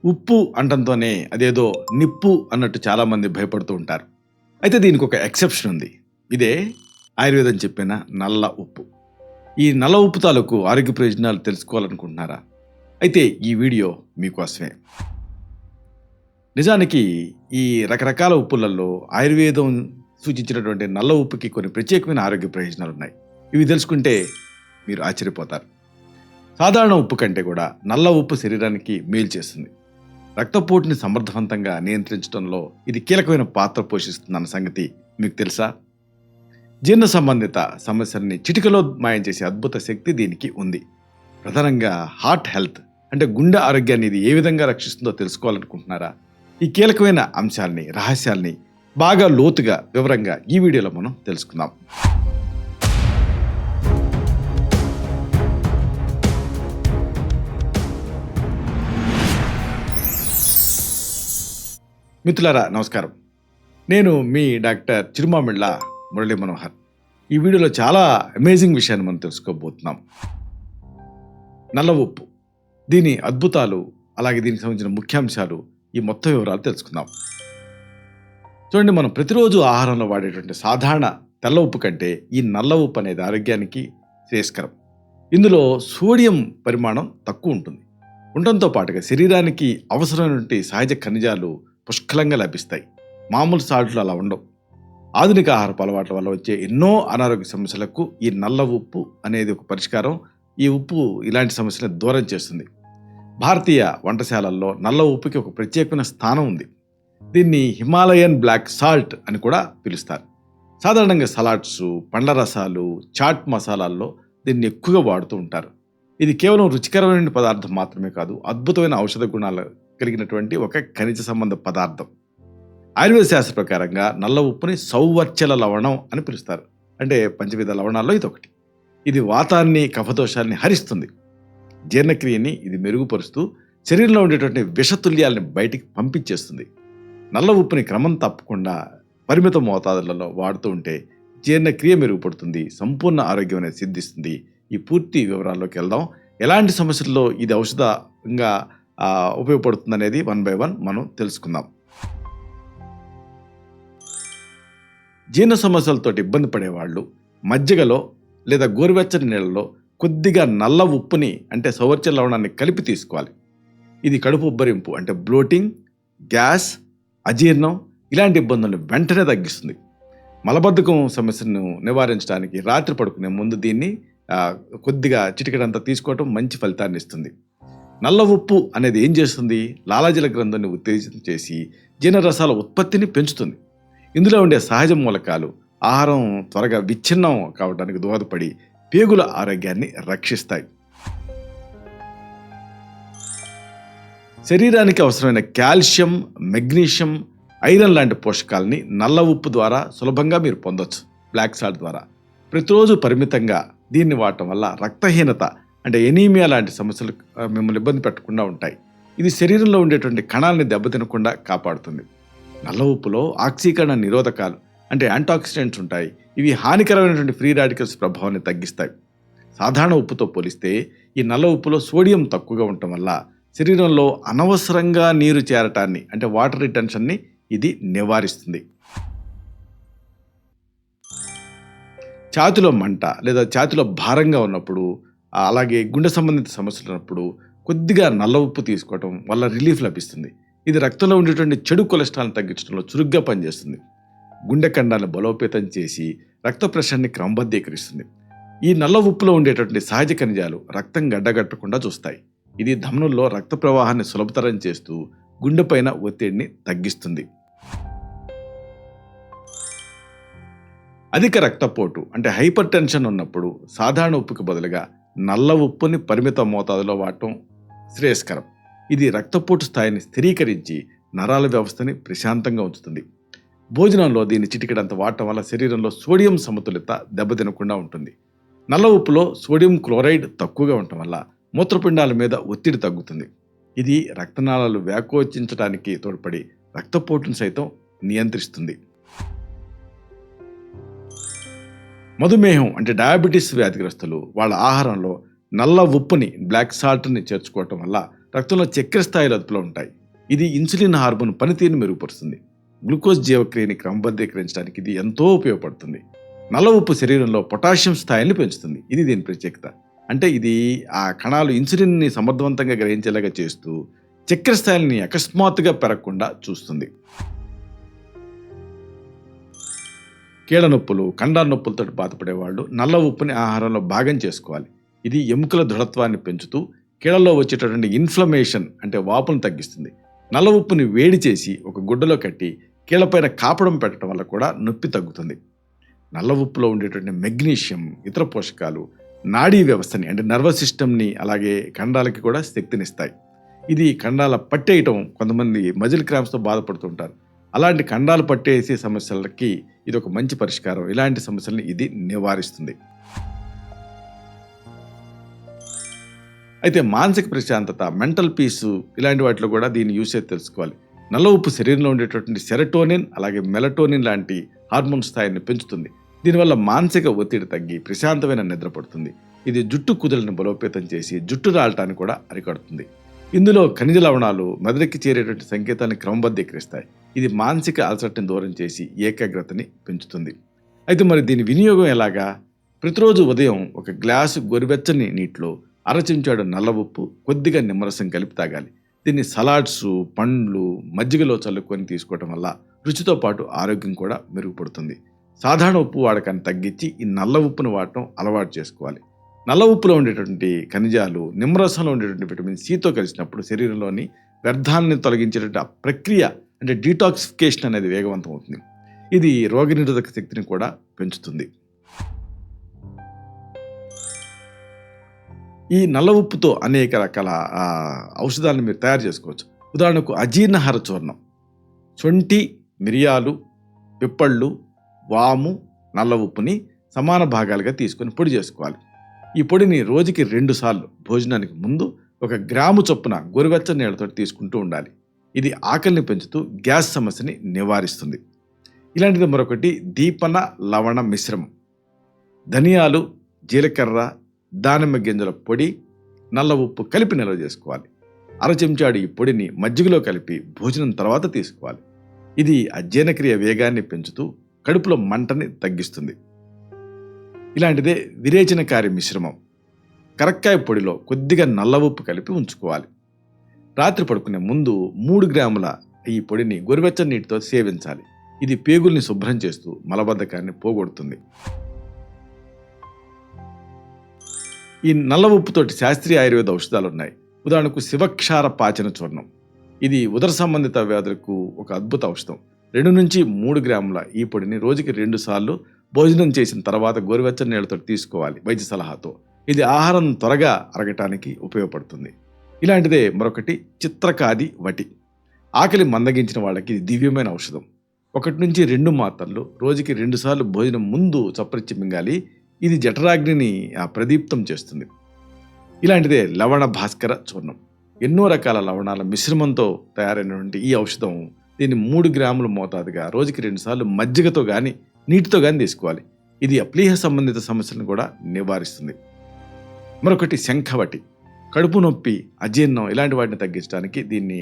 ఉప్పు అంటంతోనే అదేదో నిప్పు అన్నట్టు చాలామంది భయపడుతూ ఉంటారు. అయితే దీనికి ఒక ఎక్సెప్షన్ ఉంది. ఇదే ఆయుర్వేదం చెప్పిన నల్ల ఉప్పు. ఈ నల్ల ఉప్పు తాలూకు ఆరోగ్య ప్రయోజనాలు తెలుసుకోవాలనుకుంటున్నారా? అయితే ఈ వీడియో మీకోసమే. నిజానికి ఈ రకరకాల ఉప్పులలో ఆయుర్వేదం సూచించినటువంటి నల్ల ఉప్పుకి కొన్ని ప్రత్యేకమైన ఆరోగ్య ప్రయోజనాలు ఉన్నాయి. ఇవి తెలుసుకుంటే మీరు ఆశ్చర్యపోతారు. సాధారణ ఉప్పు కంటే కూడా నల్ల ఉప్పు శరీరానికి మేలు చేస్తుంది. రక్తపోటుని సమర్థవంతంగా నియంత్రించడంలో ఇది కీలకమైన పాత్ర పోషిస్తుందన్న సంగతి మీకు తెలుసా? జీర్ణ సంబంధిత సమస్యల్ని చిటికలో మాయం చేసే అద్భుత శక్తి దీనికి ఉంది. ప్రధానంగా హార్ట్ హెల్త్ అంటే గుండె ఆరోగ్యాన్ని ఇది ఏ విధంగా రక్షిస్తుందో తెలుసుకోవాలనుకుంటున్నారా? ఈ కీలకమైన అంశాలని, రహస్యాల్ని బాగా లోతుగా వివరంగా ఈ వీడియోలో మనం తెలుసుకుందాం. మిత్రులారా నమస్కారం. నేను మీ డాక్టర్ చిరుమామిళ్ళ మురళీ మనోహర్. ఈ వీడియోలో చాలా అమేజింగ్ విషయాన్ని మనం తెలుసుకోబోతున్నాం. నల్ల ఉప్పు, దీని అద్భుతాలు, అలాగే దీనికి సంబంధించిన ముఖ్యాంశాలు, ఈ మొత్తం వివరాలు తెలుసుకుందాం. చూడండి, మనం ప్రతిరోజు ఆహారంలో వాడేటువంటి సాధారణ తెల్ల ఉప్పు కంటే ఈ నల్ల ఉప్పు అనేది ఆరోగ్యానికి శ్రేయస్కరం. ఇందులో సోడియం పరిమాణం తక్కువ ఉంటుంది. ఉండటంతో పాటుగా శరీరానికి అవసరమైనటువంటి సహజ ఖనిజాలు పుష్కలంగా లభిస్తాయి. మామూలు సాల్ట్లు అలా ఉండవు. ఆధునిక ఆహారపు అలవాట్ల వల్ల వచ్చే ఎన్నో అనారోగ్య సమస్యలకు ఈ నల్ల ఉప్పు అనేది ఒక పరిష్కారం. ఈ ఉప్పు ఇలాంటి సమస్యలను దూరం చేస్తుంది. భారతీయ వంటశాలల్లో నల్ల ఉప్పుకి ఒక ప్రత్యేకమైన స్థానం ఉంది. దీన్ని హిమాలయన్ బ్లాక్ సాల్ట్ అని కూడా పిలుస్తారు. సాధారణంగా సలాడ్స్, పండ్ల రసాలు, చాట్ మసాలాల్లో దీన్ని ఎక్కువగా వాడుతూ ఉంటారు. ఇది కేవలం రుచికరమైన పదార్థం మాత్రమే కాదు, అద్భుతమైన ఔషధ గుణాలు కలిగినటువంటి ఒక ఖనిజ సంబంధ పదార్థం. ఆయుర్వేద శాస్త్ర ప్రకారంగా నల్ల ఉప్పుని సౌవర్చల లవణం అని పిలుస్తారు. అంటే పంచవిధ లవణాల్లో ఇది ఒకటి. ఇది వాతాన్ని, కఫదోషాలని హరిస్తుంది. జీర్ణక్రియని ఇది మెరుగుపరుస్తూ శరీరంలో ఉండేటువంటి విషతుల్యాలని బయటికి పంపించేస్తుంది. నల్ల ఉప్పుని క్రమం తప్పకుండా పరిమిత మోతాదులలో వాడుతూ ఉంటే జీర్ణక్రియ మెరుగుపడుతుంది, సంపూర్ణ ఆరోగ్యం అనేది సిద్ధిస్తుంది. ఈ పూర్తి వివరాల్లోకి వెళ్దాం. ఎలాంటి సమస్యల్లో ఇది ఔషధంగా ఉపయోగపడుతుంది అనేది 1 by 1 మనం తెలుసుకుందాం. జీర్ణ సమస్యలతో ఇబ్బంది పడేవాళ్ళు మజ్జిగలో లేదా గోరువెచ్చని నీళ్ళలో కొద్దిగా నల్ల ఉప్పుని అంటే సౌవర్చల లవణాన్ని కలిపి తీసుకోవాలి. ఇది కడుపు ఉబ్బరింపు అంటే బ్లోటింగ్, గ్యాస్, అజీర్ణం ఇలాంటి ఇబ్బందులను వెంటనే తగ్గిస్తుంది. మలబద్ధకం సమస్యను నివారించడానికి రాత్రి పడుకునే ముందు దీన్ని కొద్దిగా చిటికెడంతా తీసుకోవటం మంచి ఫలితాన్ని ఇస్తుంది. నల్ల ఉప్పు అనేది ఏం చేస్తుంది? లాలాజల గ్రంథాన్ని ఉత్తేజితం చేసి జీర్ణరసాల ఉత్పత్తిని పెంచుతుంది. ఇందులో ఉండే సహజ మూలకాలు ఆహారం త్వరగా విచ్ఛిన్నం కావడానికి దోహదపడి పేగుల ఆరోగ్యాన్ని రక్షిస్తాయి. శరీరానికి అవసరమైన కాల్షియం, మెగ్నీషియం, ఐరన్ లాంటి పోషకాలని నల్ల ఉప్పు ద్వారా సులభంగా మీరు పొందొచ్చు. బ్లాక్ సాల్ట్ ద్వారా ప్రతిరోజు పరిమితంగా దీన్ని వాడటం వల్ల రక్తహీనత అంటే ఎనీమియా లాంటి సమస్యలు మిమ్మల్ని ఇబ్బంది పెట్టకుండా ఉంటాయి. ఇది శరీరంలో ఉండేటువంటి కణాలని దెబ్బతినకుండా కాపాడుతుంది. నల్ల ఉప్పులో ఆక్సీకరణ నిరోధకాలు అంటే యాంటాక్సిడెంట్స్ ఉంటాయి. ఇవి హానికరమైనటువంటి ఫ్రీ రాడికల్స్ ప్రభావాన్ని తగ్గిస్తాయి. సాధారణ ఉప్పుతో పోలిస్తే ఈ నల్ల ఉప్పులో సోడియం తక్కువగా ఉండటం వల్ల శరీరంలో అనవసరంగా నీరు చేరటాన్ని అంటే వాటర్ రిటెన్షన్ని ఇది నివారిస్తుంది. ఛాతీలో మంట లేదా ఛాతీలో భారంగా ఉన్నప్పుడు, అలాగే గుండె సంబంధిత సమస్యలు ఉన్నప్పుడు కొద్దిగా నల్ల ఉప్పు తీసుకోవటం వల్ల రిలీఫ్ లభిస్తుంది. ఇది రక్తంలో ఉండేటువంటి చెడు కొలెస్ట్రాల్ని తగ్గించడంలో చురుగ్గా పనిచేస్తుంది. గుండె కండాలను బలోపేతం చేసి రక్త ప్రెషర్ని క్రమబద్ధీకరిస్తుంది. ఈ నల్ల ఉప్పులో ఉండేటువంటి సహజ ఖనిజాలు రక్తం గడ్డగట్టకుండా చూస్తాయి. ఇది ధమనుల్లో రక్త ప్రవాహాన్ని సులభతరం చేస్తూ గుండెపైన ఒత్తిడిని తగ్గిస్తుంది. అధిక రక్తపోటు అంటే హైపర్ టెన్షన్ ఉన్నప్పుడు సాధారణ ఉప్పుకి బదులుగా నల్ల ఉప్పుని పరిమిత మోతాదులో వాడటం శ్రేయస్కరం. ఇది రక్తపోటు స్థాయిని స్థిరీకరించి నరాల వ్యవస్థని ప్రశాంతంగా ఉంచుతుంది. భోజనంలో దీన్ని చిటికెడంత వాడటం వల్ల శరీరంలో సోడియం సమతుల్యత దెబ్బతినకుండా ఉంటుంది. నల్ల ఉప్పులో సోడియం క్లోరైడ్ తక్కువగా ఉండటం వల్ల మూత్రపిండాల మీద ఒత్తిడి తగ్గుతుంది. ఇది రక్తనాళాలు వ్యాకోచించడానికి తోడ్పడి రక్తపోటును సైతం నియంత్రిస్తుంది. మధుమేహం అంటే డయాబెటీస్ వ్యాధిగ్రస్తులు వాళ్ళ ఆహారంలో నల్ల ఉప్పుని, బ్లాక్ సాల్ట్ని చేర్చుకోవటం వల్ల రక్తంలో చక్కెర స్థాయిలు అదుపులో ఉంటాయి. ఇది ఇన్సులిన్ హార్మోన్ పనితీరును మెరుగుపరుస్తుంది. గ్లూకోజ్ జీవక్రియని క్రమబద్ధీకరించడానికి ఇది ఎంతో ఉపయోగపడుతుంది. నల్ల ఉప్పు శరీరంలో పొటాషియం స్థాయిని పెంచుతుంది. ఇది దీని ప్రత్యేకత. అంటే ఇది ఆ కణాలు ఇన్సులిన్ని సమర్థవంతంగా గ్రహించేలాగా చేస్తూ చక్కెర స్థాయిని అకస్మాత్తుగా పెరగకుండా చూస్తుంది. కీళ్ళ నొప్పులు, కండాల నొప్పులతో బాధపడే వాళ్ళు నల్ల ఉప్పుని ఆహారంలో భాగం చేసుకోవాలి. ఇది ఎముకల దృఢత్వాన్ని పెంచుతూ కీళ్ళలో వచ్చేటటువంటి ఇన్ఫ్లమేషన్ అంటే వాపును తగ్గిస్తుంది. నల్ల ఉప్పుని వేడి చేసి ఒక గుడ్డలో కట్టి కీళ్ళపైన కాపడం పెట్టడం వల్ల కూడా నొప్పి తగ్గుతుంది. నల్ల ఉప్పులో ఉండేటువంటి మెగ్నీషియం, ఇతర పోషకాలు నాడీ వ్యవస్థని అంటే నర్వస్ సిస్టమ్ని అలాగే కండాలకి కూడా శక్తినిస్తాయి. ఇది కండాల పట్టేయటం, కొంతమంది మజిల్ క్రాంప్స్తో బాధపడుతుంటారు. అలాంటి కండాలు పట్టేసే సమస్యలకి ఇది ఒక మంచి పరిష్కారం. ఇలాంటి సమస్యల్ని ఇది నివారిస్తుంది. అయితే మానసిక ప్రశాంతత, మెంటల్ పీసు ఇలాంటి వాటిలో కూడా దీని యూసేజ్ తెలుసుకోవాలి. నల్ల ఉప్పు శరీరంలో ఉండేటటువంటి సెరటోనిన్ అలాగే మెలటోనిన్ లాంటి హార్మోన్ స్థాయిని పెంచుతుంది. దీనివల్ల మానసిక ఒత్తిడి తగ్గి ప్రశాంతమైన నిద్ర పడుతుంది. ఇది జుట్టు కుదులను బలోపేతం చేసి జుట్టు రాలటాన్ని కూడా అరికడుతుంది. ఇందులో ఖనిజ లవణాలు మెదడుకి చేరేటువంటి సంకేతాన్ని క్రమబద్ధీకరిస్తాయి. ఇది మానసిక అలసటని దూరం చేసి ఏకాగ్రతని పెంచుతుంది. అయితే మరి దీని వినియోగం ఎలాగా? ప్రతిరోజు ఉదయం ఒక గ్లాసు గోరువెచ్చని నీటిలో అర చెంచాడు నల్ల ఉప్పు, కొద్దిగా నిమ్మరసం కలిపి తాగాలి. దీన్ని సలాడ్స్, పండ్లు, మజ్జిగలో చల్లుకొని తీసుకోవటం వల్ల రుచితో పాటు ఆరోగ్యం కూడా మెరుగుపడుతుంది. సాధారణ ఉప్పు వాడకాన్ని తగ్గించి ఈ నల్ల ఉప్పును వాడటం అలవాటు చేసుకోవాలి. నల్ల ఉప్పులో ఉండేటువంటి ఖనిజాలు నిమ్మరసంలో ఉండేటువంటి విటమిన్ సితో కలిసినప్పుడు శరీరంలోని వ్యర్థాలని తొలగించేటువంటి ఆ ప్రక్రియ అంటే డీటాక్సిఫికేషన్ అనేది వేగవంతం అవుతుంది. ఇది రోగనిరోధక శక్తిని కూడా పెంచుతుంది. ఈ నల్ల ఉప్పుతో అనేక రకాల ఔషధాలను మీరు తయారు చేసుకోవచ్చు. ఉదాహరణకు అజీర్ణహార చూర్ణం, శొంఠి, మిరియాలు, పిప్పళ్ళు, వాము, నల్ల ఉప్పుని సమాన భాగాలుగా తీసుకొని పొడి చేసుకోవాలి. ఈ పొడిని రోజుకి 2 సార్లు భోజనానికి ముందు 1 గ్రాము చొప్పున గోరువెచ్చని నీళ్ళతో తీసుకుంటూ ఉండాలి. ఇది ఆకలిని పెంచుతూ గ్యాస్ సమస్యని నివారిస్తుంది. ఇలాంటిది మరొకటి దీపన లవణ మిశ్రమం. ధనియాలు, జీలకర్ర, దానిమ్మ గింజల పొడి, నల్ల ఉప్పు కలిపి నిల్వ చేసుకోవాలి. అర చెంచాడు ఈ పొడిని మజ్జిగలో కలిపి భోజనం తర్వాత తీసుకోవాలి. ఇది అజీర్ణక్రియ వేగాన్ని పెంచుతూ కడుపులో మంటని తగ్గిస్తుంది. ఇలాంటిదే విరేచనకారి మిశ్రమం. కరక్కాయ పొడిలో కొద్దిగా నల్ల ఉప్పు కలిపి ఉంచుకోవాలి. రాత్రి పడుకునే ముందు 3 గ్రాముల ఈ పొడిని గోరువెచ్చని నీటితో సేవించాలి. ఇది పేగుల్ని శుభ్రం చేస్తూ మలబద్ధకాన్ని పోగొడుతుంది. ఈ నల్ల ఉప్పుతోటి శాస్త్రీయ ఆయుర్వేద ఔషధాలు ఉన్నాయి. ఉదాహరణకు శివక్షార పాచన చూర్ణం. ఇది ఉదర సంబంధిత వ్యాధులకు ఒక అద్భుత ఔషధం. 2 నుంచి 3 గ్రాముల ఈ పొడిని రోజుకి 2 సార్లు భోజనం చేసిన తర్వాత గోరువెచ్చని నీళ్ళతో తీసుకోవాలి వైద్య సలహాతో. ఇది ఆహారం త్వరగా అరగటానికి ఉపయోగపడుతుంది. ఇలాంటిదే మరొకటి చిత్రకాది వటి. ఆకలి మందగించిన వాళ్ళకి ఇది దివ్యమైన ఔషధం. 1 నుంచి 2 మాత్రలు రోజుకి 2 సార్లు భోజనం ముందు చప్పరిచ్చి మింగాలి. ఇది జఠరాగ్నిని ప్రదీప్తం చేస్తుంది. ఇలాంటిదే లవణ భాస్కర చూర్ణం. ఎన్నో రకాల లవణాల మిశ్రమంతో తయారైనటువంటి ఈ ఔషధం, దీన్ని 3 గ్రాముల మోతాదుగా రోజుకి 2 సార్లు మజ్జిగతో కానీ నీటితో కానీ తీసుకోవాలి. ఇది అప్లీహ సంబంధిత సమస్యలను కూడా నివారిస్తుంది. మరొకటి శంఖవటి. కడుపు నొప్పి, అజీర్ణం ఇలాంటి వాటిని తగ్గించడానికి దీన్ని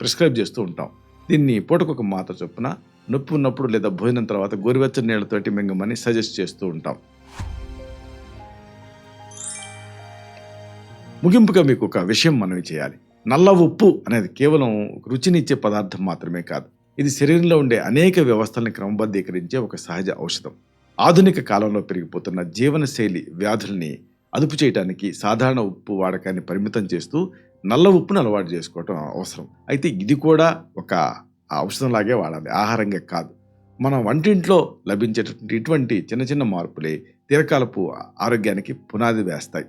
ప్రిస్క్రైబ్ చేస్తూ ఉంటాం. దీన్ని పూటకొక మాత్ర చొప్పున నొప్పి ఉన్నప్పుడు లేదా భోజనం తర్వాత గోరువెచ్చని నీళ్ళతోటి మింగమని సజెస్ట్ చేస్తూ ఉంటాం. ముగింపుగా మీకు ఒక విషయం మనవి చేయాలి. నల్ల ఉప్పు అనేది కేవలం రుచినిచ్చే పదార్థం మాత్రమే కాదు. ఇది శరీరంలో ఉండే అనేక వ్యవస్థల్ని క్రమబద్ధీకరించే ఒక సహజ ఔషధం. ఆధునిక కాలంలో పెరిగిపోతున్న జీవనశైలి వ్యాధుల్ని అదుపు చేయడానికి సాధారణ ఉప్పు వాడకాన్ని పరిమితం చేస్తూ నల్ల ఉప్పును అలవాటు చేసుకోవటం అవసరం. అయితే ఇది కూడా ఒక ఔషధంలాగే వాడాలి, ఆహారంగా కాదు. మన వంటింట్లో లభించేటటువంటి ఇటువంటి చిన్న చిన్న మార్పులే దీర్ఘకాలపు ఆరోగ్యానికి పునాది వేస్తాయి.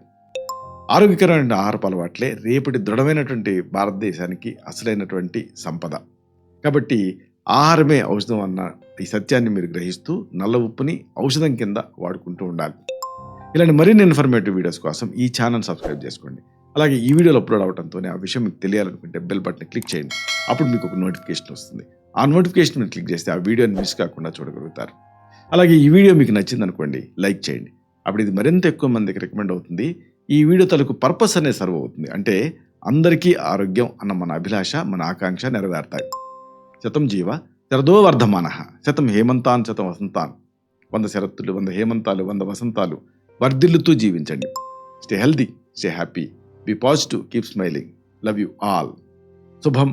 ఆరోగ్యకరమైన ఆహారపు అలవాట్లే రేపటి దృఢమైనటువంటి భారతదేశానికి అసలైనటువంటి సంపద. కాబట్టి ఆహారమే ఔషధం అన్న ఈ సత్యాన్ని మీరు గ్రహిస్తూ నల్ల ఉప్పుని ఔషధం కింద వాడుకుంటూ ఉండాలి. ఇలాంటి మరిన్ని ఇన్ఫర్మేటివ్ వీడియోస్ కోసం ఈ ఛానల్ సబ్స్క్రైబ్ చేసుకోండి. అలాగే ఈ వీడియోలో అప్లోడ్ అవడంతోనే ఆ విషయం మీకు తెలియాలనుకుంటే బెల్ బటన్ క్లిక్ చేయండి. అప్పుడు మీకు ఒక నోటిఫికేషన్ వస్తుంది. ఆ నోటిఫికేషన్ మీరు క్లిక్ చేస్తే ఆ వీడియోని మిస్ కాకుండా చూడగలుగుతారు. అలాగే ఈ వీడియో మీకు నచ్చింది అనుకోండి, లైక్ చేయండి. అప్పుడు ఇది మరింత ఎక్కువ మందికి రికమెండ్ అవుతుంది. ఈ వీడియో తలకు పర్పస్ అనేది సర్వ్ అవుతుంది. అంటే అందరికీ ఆరోగ్యం అన్న మన అభిలాష, మన ఆకాంక్ష నెరవేరుతాయి. శతం జీవ శరదో వర్ధమాన, శతం హేమంతాన్ శతం వసంతాన్. 100 శరత్తులు, 100 హేమంతాలు, 100 వసంతాలు వర్ధిల్లుతూ జీవించండి. Stay healthy, stay happy, be positive, keep smiling. Love you all. శుభం.